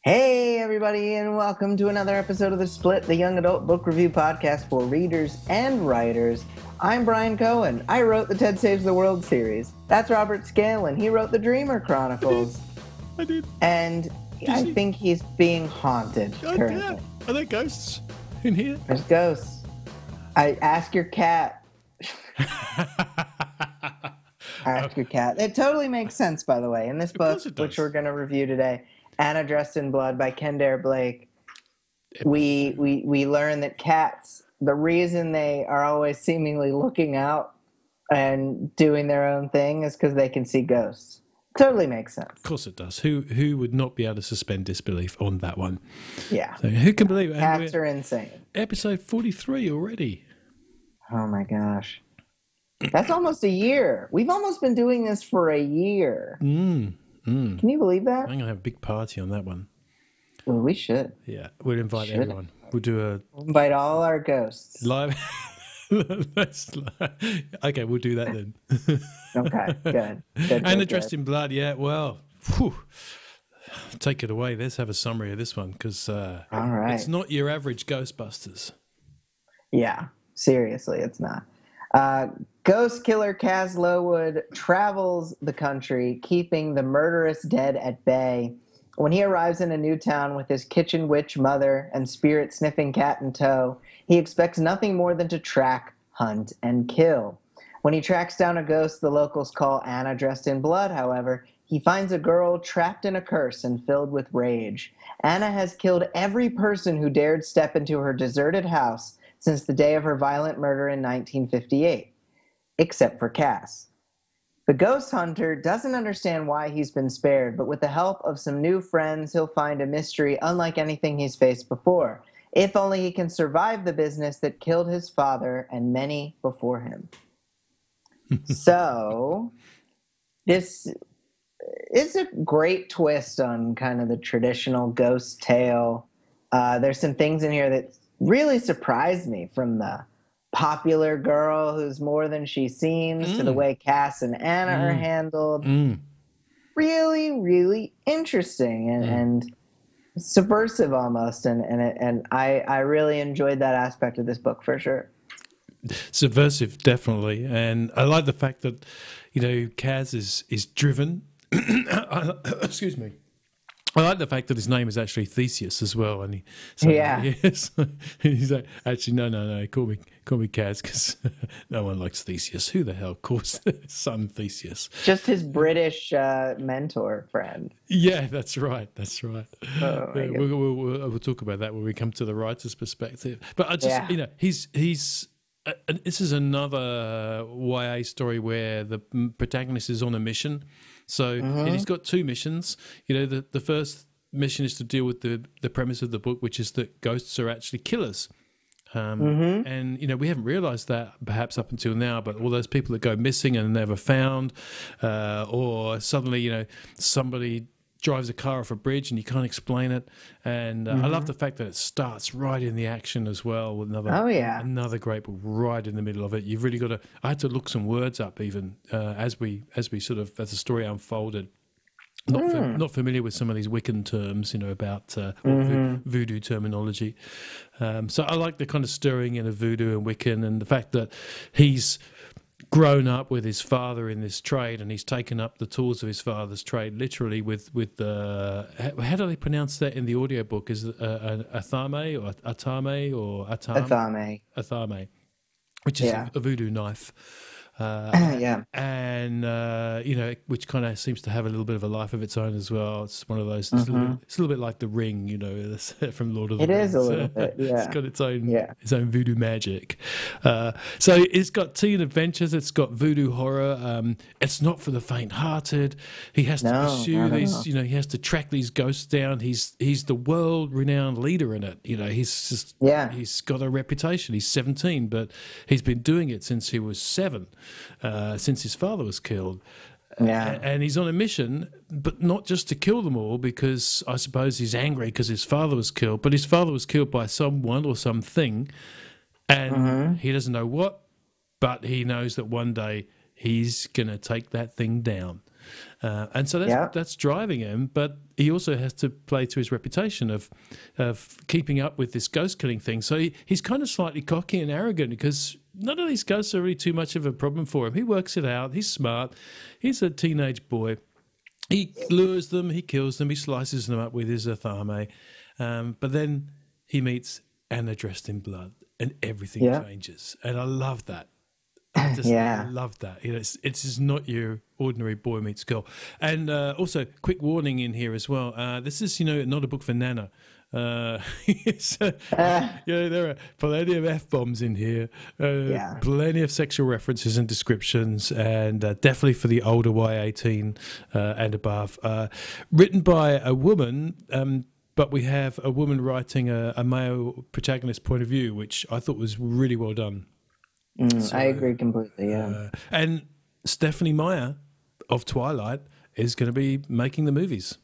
Hey, everybody, and welcome to another episode of The Split, the young adult book review podcast for readers and writers. I'm Brian Cohen. I wrote the Ted Saves the World series. That's Robert Scanlon. He wrote the Dreamer Chronicles. I did. And I think he's being haunted currently. Yeah. Are there ghosts in here? There's ghosts. Ask your cat. Ask your cat. It totally makes sense, by the way. In this book, which we're going to review today, Anna Dressed in Blood by Kendare Blake, we learn that cats, the reason they are always seemingly looking out and doing their own thing is because they can see ghosts. Totally makes sense. Of course it does. Who would not be able to suspend disbelief on that one? Yeah. So who can believe it? Cats are insane. Episode 43 already. Oh my gosh. That's almost a year. We've almost been doing this for a year. Can you believe that? I'm going to have a big party on that one. Well, we should. Yeah, we'll invite everyone. We'll do We'll invite all our ghosts. Live. Okay, we'll do that then. Okay, good. Anna Dressed in Blood, yeah, well, take it away. Let's have a summary of this one because it's not your average Ghostbusters. Yeah, seriously, it's not. Ghost killer Kaz Lowood travels the country, keeping the murderous dead at bay. When he arrives in a new town with his kitchen witch mother and spirit-sniffing cat in tow, he expects nothing more than to track, hunt, and kill. When he tracks down a ghost the locals call Anna Dressed in Blood, however, he finds a girl trapped in a curse and filled with rage. Anna has killed every person who dared step into her deserted house since the day of her violent murder in 1958, except for Cass. The ghost hunter doesn't understand why he's been spared, but with the help of some new friends, he'll find a mystery unlike anything he's faced before, if only he can survive the business that killed his father and many before him. So, this is a great twist on kind of the traditional ghost tale. There's some things in here that really surprised me, from the popular girl who's more than she seems to the way Cass and Anna are handled. Really, really interesting and subversive almost. And I really enjoyed that aspect of this book for sure. Subversive, definitely. And I like the fact that, Kaz is driven. Excuse me. I like the fact that his name is actually Theseus as well, and yes, he's like, actually no, call me Kaz, because no one likes Theseus. Who the hell calls son Theseus? Just his British mentor friend. Yeah, that's right. Oh, we'll talk about that when we come to the writer's perspective. But I just, he's. This is another YA story where the protagonist is on a mission. So and he's got two missions. The first mission is to deal with the premise of the book, which is that ghosts are actually killers. And, we haven't realised that perhaps up until now, but all those people that go missing and never found, or suddenly, somebody drives a car off a bridge and you can't explain it. And I love the fact that it starts right in the action as well with another great book right in the middle of it. You've really got to. I had to look some words up even as the story unfolded. Not familiar with some of these Wiccan terms, about voodoo terminology. So I like the kind of stirring in of voodoo and Wiccan, and the fact that he's grown up with his father in this trade, and he's taken up the tools of his father's trade literally with how do they pronounce that in the audiobook? Is it athame or atame or atame? Athame, which is a voodoo knife. And which kind of seems to have a little bit of a life of its own as well. It's one of those. It's a little bit like the Ring, from Lord of the Rings. It is a little bit. Yeah, it's got its own voodoo magic. So it's got teen adventures. It's got voodoo horror. It's not for the faint-hearted. He has to pursue these. He has to track these ghosts down. He's the world-renowned leader in it. He's got a reputation. He's 17, but he's been doing it since he was 7. Since his father was killed. And he's on a mission, but not just to kill them all, because I suppose he's angry because his father was killed, but his father was killed by someone or something, and he doesn't know what, but he knows that one day he's going to take that thing down. And so that's driving him. But he also has to play to his reputation of keeping up with this ghost killing thing. So he's kind of slightly cocky and arrogant because none of these ghosts are really too much of a problem for him. He works it out. He's smart. He's a teenage boy. He lures them. He kills them. He slices them up with his athame. But then he meets Anna dressed in blood, and everything changes. And I love that. I love that. You know, it's just not your ordinary boy meets girl. And also, quick warning in here as well. This is, not a book for Nana. There are plenty of F-bombs in here. Plenty of sexual references and descriptions, and definitely for the older Y18 and above. Written by a woman, but we have a woman writing a male protagonist point of view, which I thought was really well done. So, I agree completely, and Stephanie Meyer of Twilight is going to be making the movies.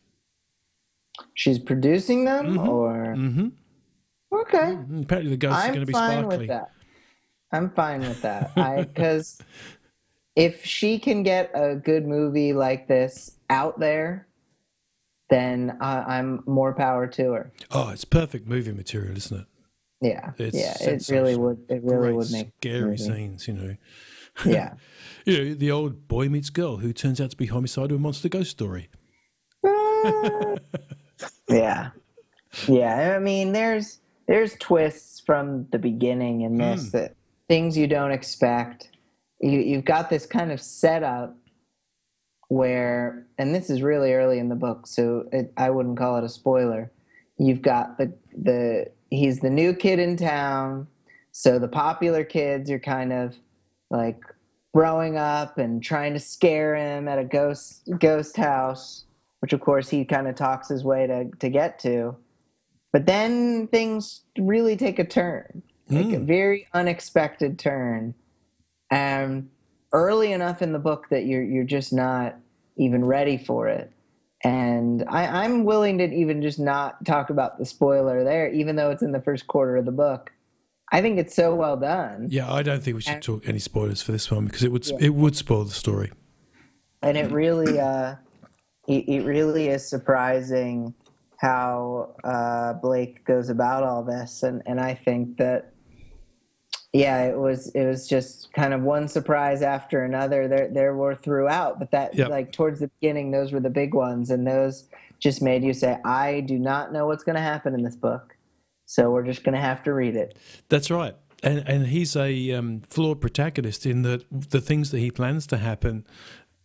She's producing them, or? Mm-hmm. Okay. Apparently the ghosts are going to be sparkly. I'm fine with that. Because if she can get a good movie like this out there, then I'm more power to her. Oh, it's perfect movie material, isn't it? Yeah, it really would. It really would make scary scenes, Yeah, the old boy meets girl who turns out to be homicidal monster ghost story. Yeah. I mean, there's twists from the beginning in this that things you don't expect. You've got this kind of setup where, and this is really early in the book, so I wouldn't call it a spoiler. You've got he's the new kid in town, so the popular kids are kind of like growing up and trying to scare him at a ghost house, which of course he kind of talks his way to get to. But then things really take a turn, like a very unexpected turn, and early enough in the book that you're just not even ready for it. And I'm willing to even just not talk about the spoiler there, even though it's in the first quarter of the book. I think it's so well done. Yeah, I don't think we should talk any spoilers for this one because it would spoil the story. And it really it really is surprising how Blake goes about all this, and I think that it was just kind of one surprise after another. There were throughout, but like towards the beginning, those were the big ones, and those just made you say, I do not know what's going to happen in this book, so we're just going to have to read it. That's right. And he's a flawed protagonist in that the things that he plans to happen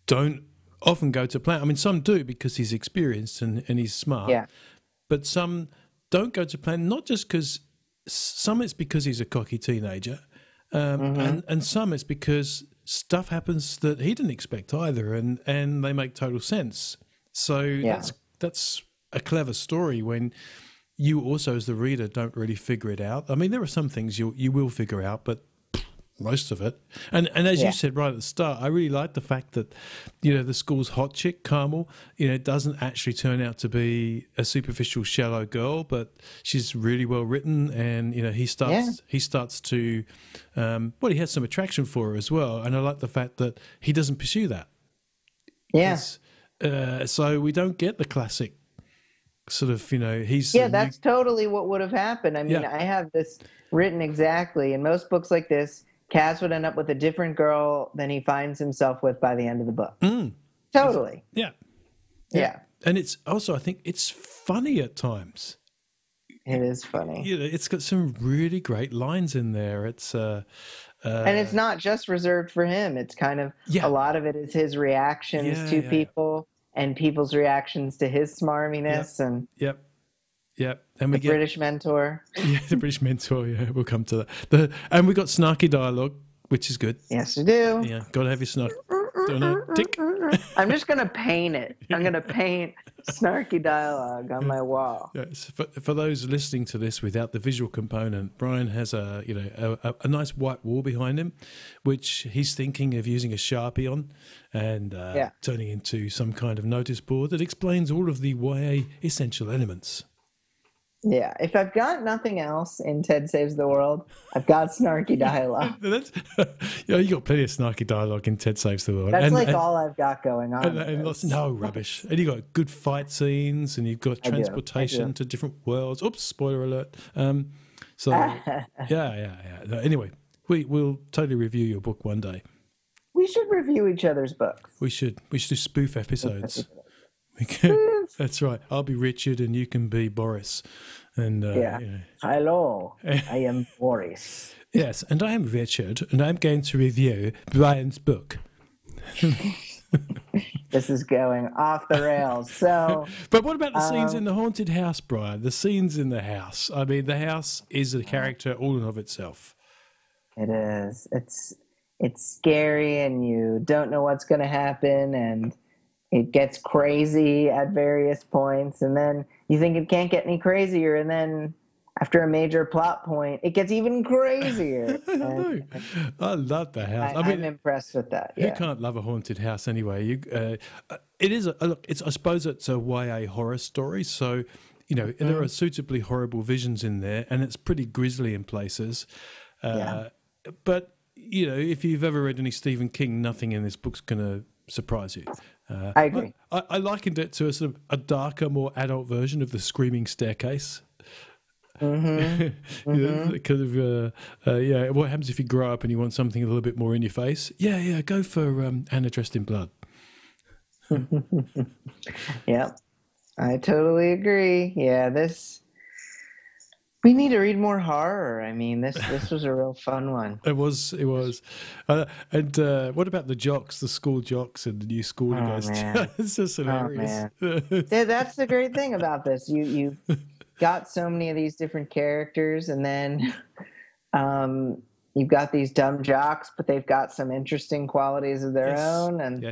don't often go to plan. I mean, some do because he's experienced and he's smart. Yeah. But some don't go to plan, not just because some it's because he's a cocky teenager, and some it's because stuff happens that he didn't expect either, and they make total sense. So that's a clever story when you also, as the reader, don't really figure it out. I mean, there are some things you will figure out, but most of it. And as you said right at the start, I really like the fact that, the school's hot chick, Carmel, doesn't actually turn out to be a superficial, shallow girl, but she's really well written, and, he starts to, he has some attraction for her as well. And I like the fact that he doesn't pursue that. Yes. So we don't get the classic sort of, he's... Yeah, that's totally what would have happened. I mean, I have this written exactly. In most books like this, Kaz would end up with a different girl than he finds himself with by the end of the book. Totally. Yeah. And it's also, I think it's funny at times. It is funny. It's got some really great lines in there. It's and it's not just reserved for him. It's kind of a lot of it is his reactions to people and people's reactions to his smarminess and and the British mentor. The British mentor. Yeah, we'll come to that. And we got snarky dialogue, which is good. Yes, we do. Yeah, got to have your snark. Don't know. Tick. I'm just gonna paint it. I'm gonna paint snarky dialogue on my wall. Yes. For those listening to this without the visual component, Brian has a nice white wall behind him, which he's thinking of using a Sharpie on and turning into some kind of notice board that explains all of the YA essential elements. Yeah, if I've got nothing else in Ted Saves the World, I've got snarky dialogue. That's, you got plenty of snarky dialogue in Ted Saves the World. That's like all I've got going on. And lots, no rubbish. And you got good fight scenes, and you've got transportation to different worlds. Oops, spoiler alert. So yeah. No, anyway, we'll totally review your book one day. We should review each other's books. We should do spoof episodes. That's right. I'll be Richard, and you can be Boris. And hello, I am Boris. Yes, and I am Richard, and I'm going to review Brian's book. This is going off the rails. So, but what about the scenes in the haunted house, Brian? The scenes in the house. I mean, the house is a character all in of itself. It is. It's scary, and you don't know what's going to happen, and it gets crazy at various points, and then you think it can't get any crazier, and then after a major plot point, it gets even crazier. I love the house. I'm impressed with that. Who can't love a haunted house anyway? It is. Look, I suppose it's a YA horror story, so there are suitably horrible visions in there, and it's pretty grisly in places. But if you've ever read any Stephen King, nothing in this book's going to surprise you. I agree. I likened it to a sort of a darker, more adult version of The Screaming Staircase. Because of what happens if you grow up and you want something a little bit more in your face? Yeah, go for Anna Dressed in Blood. Yep, I totally agree. Yeah, we need to read more horror. I mean, this was a real fun one. It was. And what about the jocks, the school jocks, and the new school he goes to? It's just hilarious. Yeah, that's the great thing about this. You've got so many of these different characters, and then you've got these dumb jocks, but they've got some interesting qualities of their own. And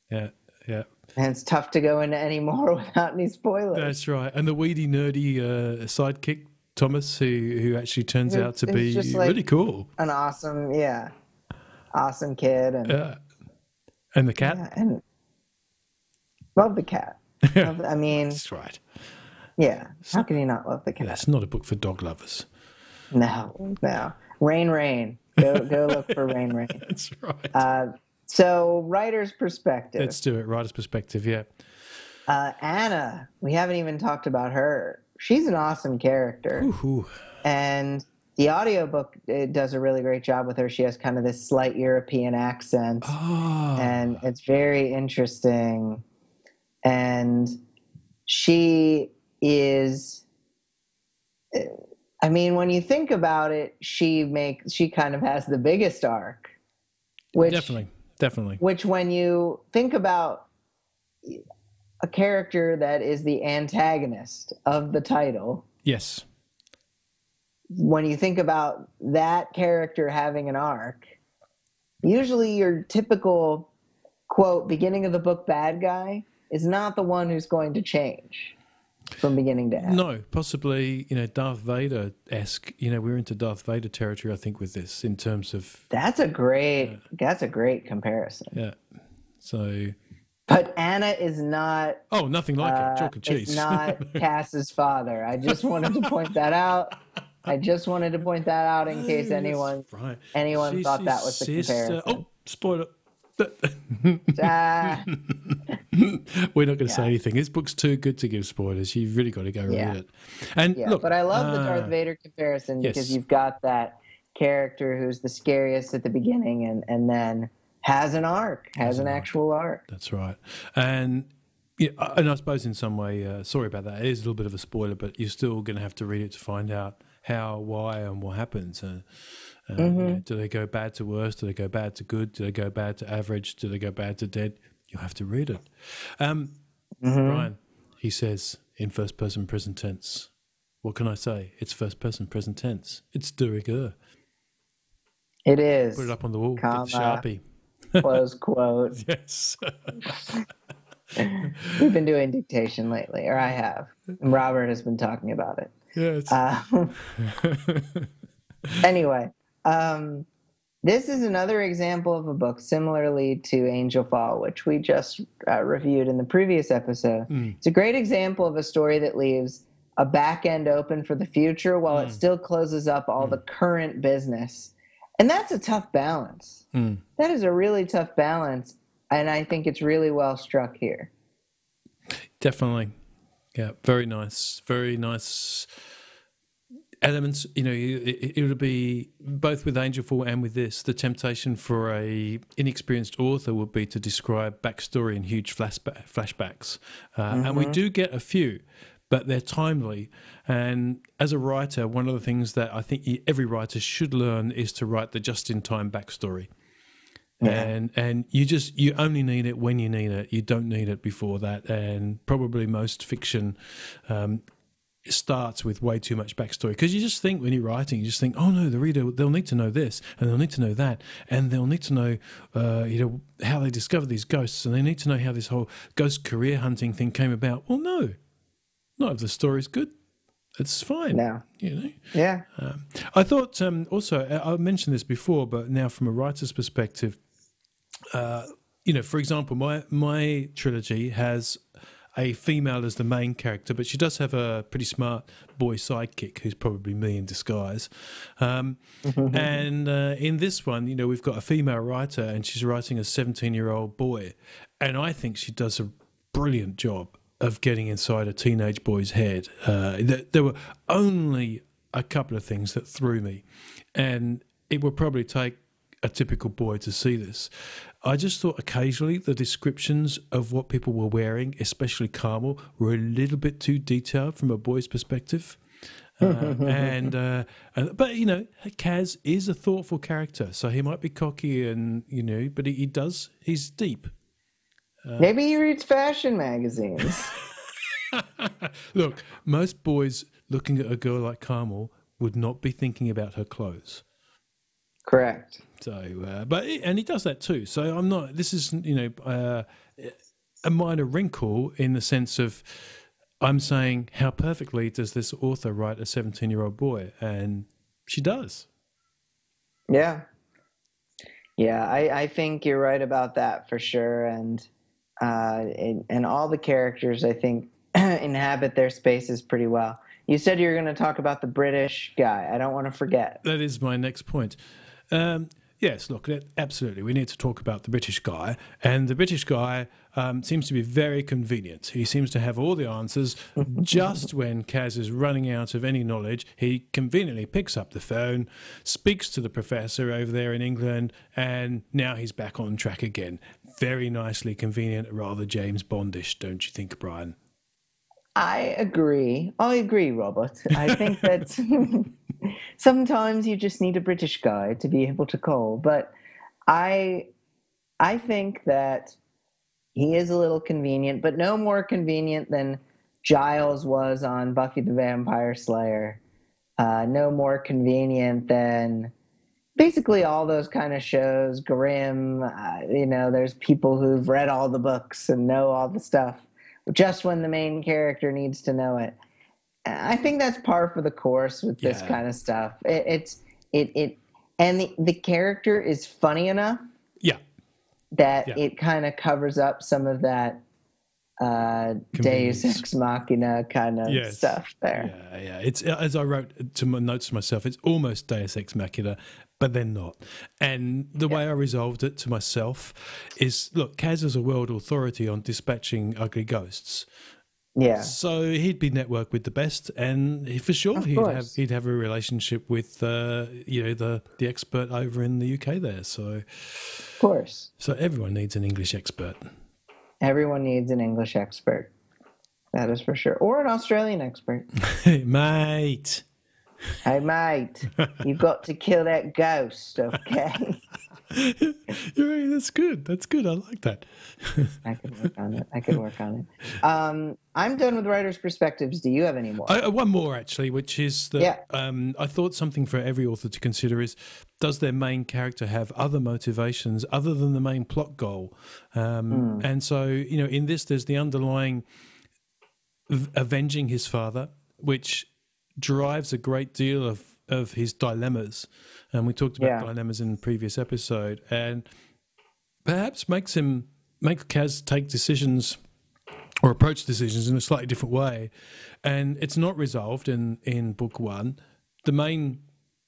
yeah. And it's tough to go into any more without any spoilers. That's right. And the weedy, nerdy sidekick, Thomas, who actually turns out to be really cool. An awesome kid. And the cat. Yeah, and love the cat. I mean, that's right. Yeah. How can you not love the cat? That's not a book for dog lovers. No. Rain. Go look for Rain. That's right. So, writer's perspective. Let's do it. Writer's perspective, yeah. Anna, we haven't even talked about her. She's an awesome character. Ooh. And the audiobook, it does a really great job with her. She has kind of this slight European accent. Oh. And it's very interesting. And she is, I mean, when you think about it, she kind of has the biggest arc. Definitely. Which, when you think about a character that is the antagonist of the title. Yes. When you think about that character having an arc, usually your typical, quote, beginning of the book bad guy is not the one who's going to change from beginning to end. No, possibly, Darth Vader-esque. We're into Darth Vader territory, I think, with this in terms of... That's a great comparison. Yeah. So... But Anna is not... Oh, nothing like it. Chalk and cheese. It's not Cass's father. I just wanted to point that out. In case anyone thought that was the comparison. Oh, spoiler. We're not going to say anything. This book's too good to give spoilers. You've really got to go read it. And look, but I love the Darth Vader comparison because you've got that character who's the scariest at the beginning and then has an arc, has an actual arc. That's right. And I suppose in some way, sorry about that, it is a little bit of a spoiler, but you're still going to have to read it to find out how, why, and what happens. Do they go bad to worse? Do they go bad to good? Do they go bad to average? Do they go bad to dead? You'll have to read it. Brian, he says in first person present tense. What can I say? It's first person present tense. It's de rigueur. It is. Put it up on the wall. Get the Sharpie. Close quote. Yes. We've been doing dictation lately, or I have. And Robert has been talking about it. Yes. Anyway, this is another example of a book similarly to Angel Fall, which we just reviewed in the previous episode. It's a great example of a story that leaves a back end open for the future while it still closes up all the current business. And that's a tough balance. That is a really tough balance. And I think it's really well struck here. Definitely. Yeah, very nice. Very nice elements. You know, it would be both with Angelfall and with this, the temptation for a inexperienced author would be to describe backstory and huge flashbacks. And we do get a few, but they're timely. And as a writer, one of the things that I think every writer should learn is to write the just-in-time backstory. Yeah. And you only need it when you need it. You don't need it before that. And probably most fiction starts with way too much backstory, because you just think when you're writing, you just think, oh no, the reader, they'll need to know this and they'll need to know that, and they'll need to know how they discovered these ghosts, and they need to know how this whole ghost career hunting thing came about. Well, no, not if the story's good. It's fine. No. You know? Yeah. I thought also, I mentioned this before, but now from a writer's perspective, for example, my trilogy has a female as the main character, but she does have a pretty smart boy sidekick who's probably me in disguise. And in this one, we've got a female writer, and she's writing a 17-year-old boy. And I think she does a brilliant job of getting inside a teenage boy's head. There were only a couple of things that threw me, and it would probably take a typical boy to see this. I just thought occasionally the descriptions of what people were wearing, especially Carmel, were a little bit too detailed from a boy's perspective. But Kaz is a thoughtful character, so he might be cocky and but he's deep. Maybe he reads fashion magazines. Look, most boys looking at a girl like Carmel would not be thinking about her clothes. Correct. So, and he does that too. So I'm not. This is a minor wrinkle in the sense of I'm saying how perfectly does this author write a 17-year-old boy, and she does. Yeah. Yeah, I think you're right about that for sure, and all the characters I think inhabit their spaces pretty well. You said you were going to talk about the British guy. I don't want to forget. That is my next point. Yes, look, absolutely. We need to talk about the British guy. And the British guy seems to be very convenient. He seems to have all the answers. Just when Kaz is running out of any knowledge, he conveniently picks up the phone, speaks to the professor over there in England, and now he's back on track again. Very nicely convenient, rather James Bondish, don't you think, Brian? I agree, Robert. I think that sometimes you just need a British guy to be able to call. But I think that he is a little convenient, but no more convenient than Giles was on Buffy the Vampire Slayer. No more convenient than basically all those kind of shows. Grimm, there's people who've read all the books and know all the stuff just when the main character needs to know it. I think that's par for the course with this kind of stuff. And the character is funny enough that it kind of covers up some of that Deus Ex Machina kind of stuff there. Yeah. It's, as I wrote to my notes to myself, it's almost Deus Ex Machina, but they're not. And the way I resolved it to myself is, look, Kaz is a world authority on dispatching ugly ghosts. Yeah. So he'd be networked with the best, and for sure he'd have a relationship with the expert over in the UK there. So of course. So everyone needs an English expert. Everyone needs an English expert. That is for sure. Or an Australian expert. Mate. Hey, mate, you've got to kill that ghost, okay? You're right, that's good. That's good. I like that. I could work on it. I'm done with writers' perspectives. Do you have any more? One more, actually, which is that I thought something for every author to consider is, does their main character have other motivations other than the main plot goal? And so, in this, there's the underlying avenging his father, which drives a great deal of his dilemmas, and we talked about dilemmas in the previous episode, and perhaps makes Kaz take decisions or approach decisions in a slightly different way. And it's not resolved in book one. The main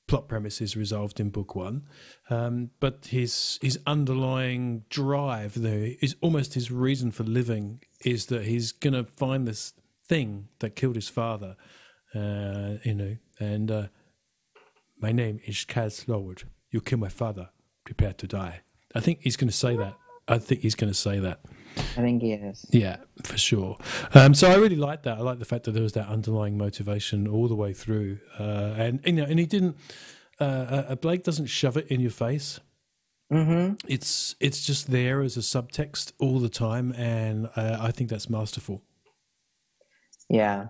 plot premise is resolved in book one, but his underlying drive, is almost his reason for living, is that he's going to find this thing that killed his father, and my name is Kaz Loward. You killed my father. Prepare to die. I think he's going to say that. I think he is. Yeah, for sure. So I really like that. I like the fact that there was that underlying motivation all the way through, and he didn't. Blake doesn't shove it in your face. Mm-hmm. It's just there as a subtext all the time, and I think that's masterful. Yeah.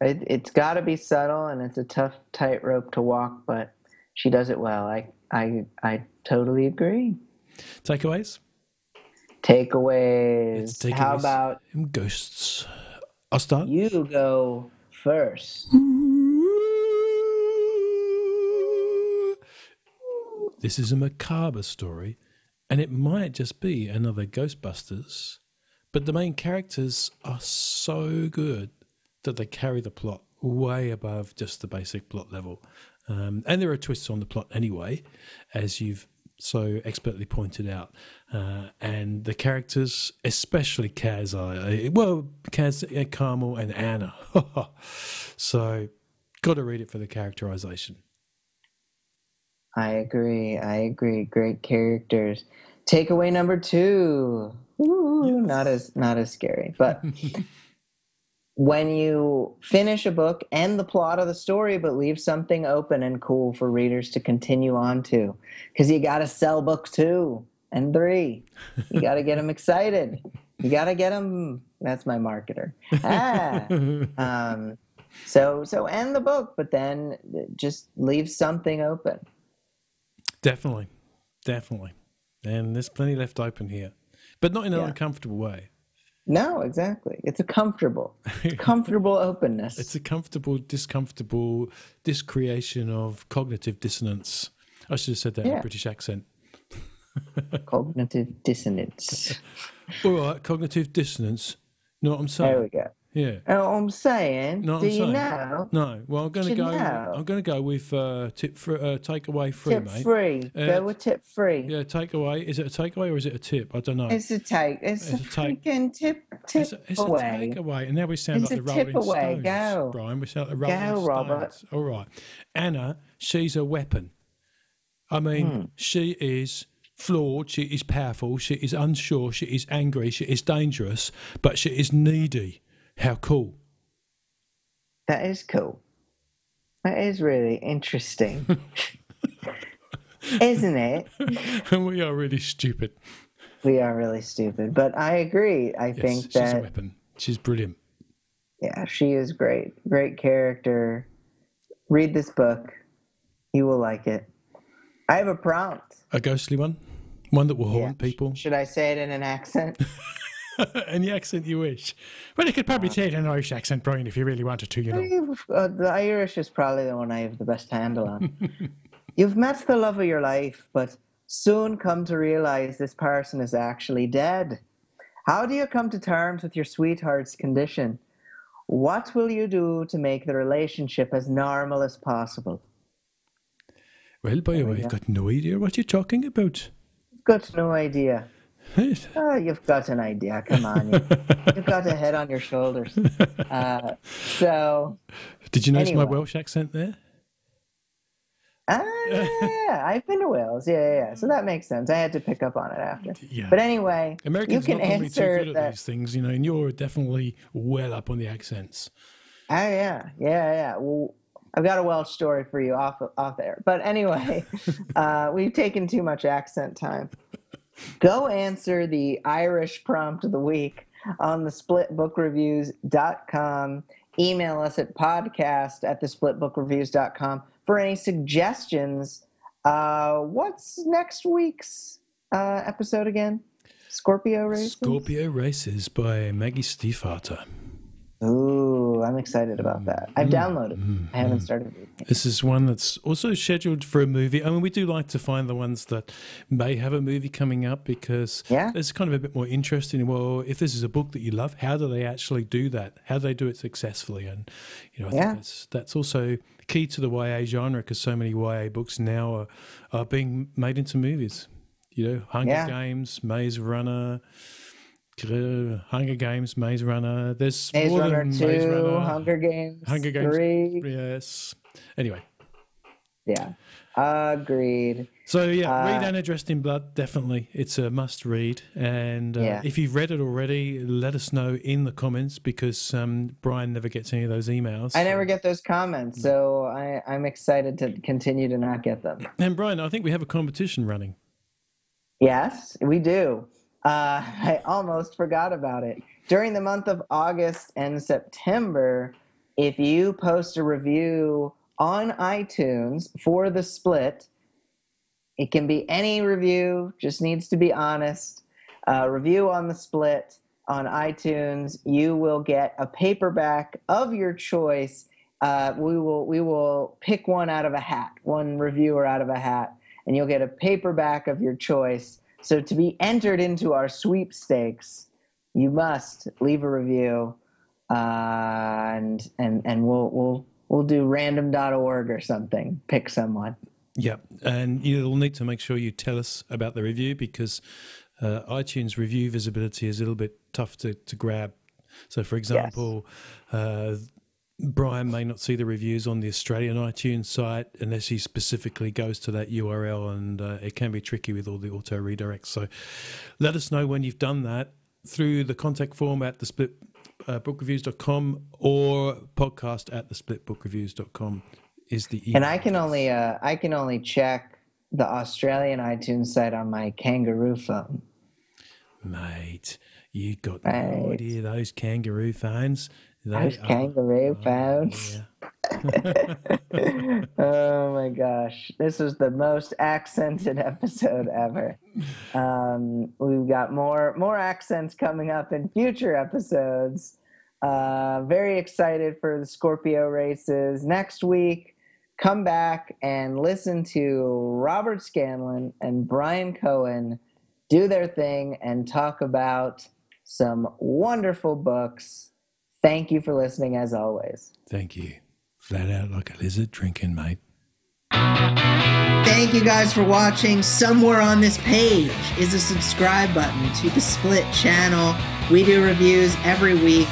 It's got to be subtle, and it's a tough tightrope to walk, but she does it well. I totally agree. Takeaways. How about ghosts? I'll start. You go first. This is a macabre story, and it might just be another Ghostbusters, but the main characters are so good that they carry the plot way above just the basic plot level. And there are twists on the plot anyway, as you've so expertly pointed out. And the characters, especially Kaz, Carmel, and Anna. So, got to read it for the characterization. I agree. Great characters. Takeaway number 2. Ooh, yes. Not as scary, but when you finish a book, end the plot of the story, but leave something open and cool for readers to continue on to, because you got to sell book 2 and 3. You got to get them excited. You got to get them. That's my marketer. So end the book, but then just leave something open. Definitely. And there's plenty left open here, but not in an uncomfortable way. No, exactly. It's a comfortable openness. It's a discomfortable discreation of cognitive dissonance. I should have said that in a British accent. Cognitive dissonance. All right, cognitive dissonance. Know what I'm saying? There we go. Yeah. Oh, I'm saying. No, do you know? No. Well, I'm going to go with takeaway 3, tip mate. Tip 3. Go with tip 3. Yeah, takeaway. Is it a takeaway or is it a tip? I don't know. It's a take. It's a freaking tip it's away. A takeaway, and now we sound like the Rolling Stones. Go, Brian. We sound like the Rolling Stones. Robert. All right, Anna. She's a weapon. I mean, she is flawed. She is powerful. She is unsure. She is angry. She is dangerous, but she is needy. How cool. That is cool. That is really interesting. Isn't it? And we are really stupid. We are really stupid. But I agree. I think that... she's a weapon. She's brilliant. Yeah, she is great. Great character. Read this book. You will like it. I have a prompt. A ghostly one? One that will haunt people? Should I say it in an accent? Any accent you wish. Well, you could probably say it in an Irish accent, Brian, if you really wanted to, you know. The Irish is probably the one I have the best handle on. You've met the love of your life, but soon come to realize this person is actually dead. How do you come to terms with your sweetheart's condition? What will you do to make the relationship as normal as possible? Well, boy, I've got no idea what you're talking about. Got no idea. Oh, you've got an idea. Come on. You've got a head on your shoulders. Did you notice my Welsh accent there? Yeah, I've been to Wales. Yeah. So that makes sense. I had to pick up on it after. Yeah. But anyway, Americans you can answer too good at these things, you know, and you're definitely well up on the accents. Oh, yeah. Well, I've got a Welsh story for you off there. But anyway, we've taken too much accent time. Go answer the Irish prompt of the week on thesplitbookreviews.com. Email us at podcast@thesplitbookreviews.com for any suggestions. What's next week's episode again? Scorpio Races? Scorpio Races by Maggie Stiefvater. Ooh, I'm excited about that. I've downloaded it. I haven't started reading it. This is one that's also scheduled for a movie. I mean, we do like to find the ones that may have a movie coming up because it's kind of a bit more interesting. Well, if this is a book that you love, how do they actually do that? How do they do it successfully? And, I think that's also key to the YA genre because so many YA books now are being made into movies. Hunger Games, Maze Runner... Hunger Games, Maze Runner. There's Maze more Runner than 2, Maze Runner. Hunger Games 3. Yes. Anyway. Yeah. Agreed. So, read Anna Dressed in Blood, definitely. It's a must-read. And if you've read it already, let us know in the comments because Brian never gets any of those emails. I never get those comments, so I'm excited to continue to not get them. And, Brian, I think we have a competition running. Yes, we do. I almost forgot about it. During the month of August and September, if you post a review on iTunes for The Split, it can be any review, just needs to be honest. Review on The Split on iTunes, you will get a paperback of your choice. We will pick one out of a hat, one reviewer out of a hat, and you'll get a paperback of your choice. So to be entered into our sweepstakes, you must leave a review, and we'll do random.org or something. Pick someone. Yeah, and you'll need to make sure you tell us about the review because iTunes review visibility is a little bit tough to grab. So, for example, Brian may not see the reviews on the Australian iTunes site unless he specifically goes to that URL, and it can be tricky with all the auto redirects. So let us know when you've done that through the contact form at thesplitbookreviews.com or podcast at thesplitbookreviews.com is the email. And I can only check the Australian iTunes site on my kangaroo phone. Mate, you got no idea those kangaroo phones. Those kangaroo phones. Oh my gosh. This was the most accented episode ever. We've got more accents coming up in future episodes. Very excited for the Scorpio races. Next week, come back and listen to Robert Scanlon and Brian Cohen do their thing and talk about some wonderful books. Thank you for listening, as always. Thank you. Flat out like a lizard drinking, mate. Thank you guys for watching. Somewhere on this page is a subscribe button to the Split channel. We do reviews every week.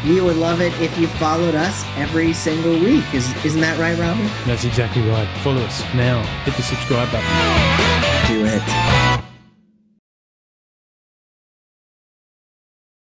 We would love it if you followed us every single week. Isn't that right, Robert? That's exactly right. Follow us now. Hit the subscribe button. Do it.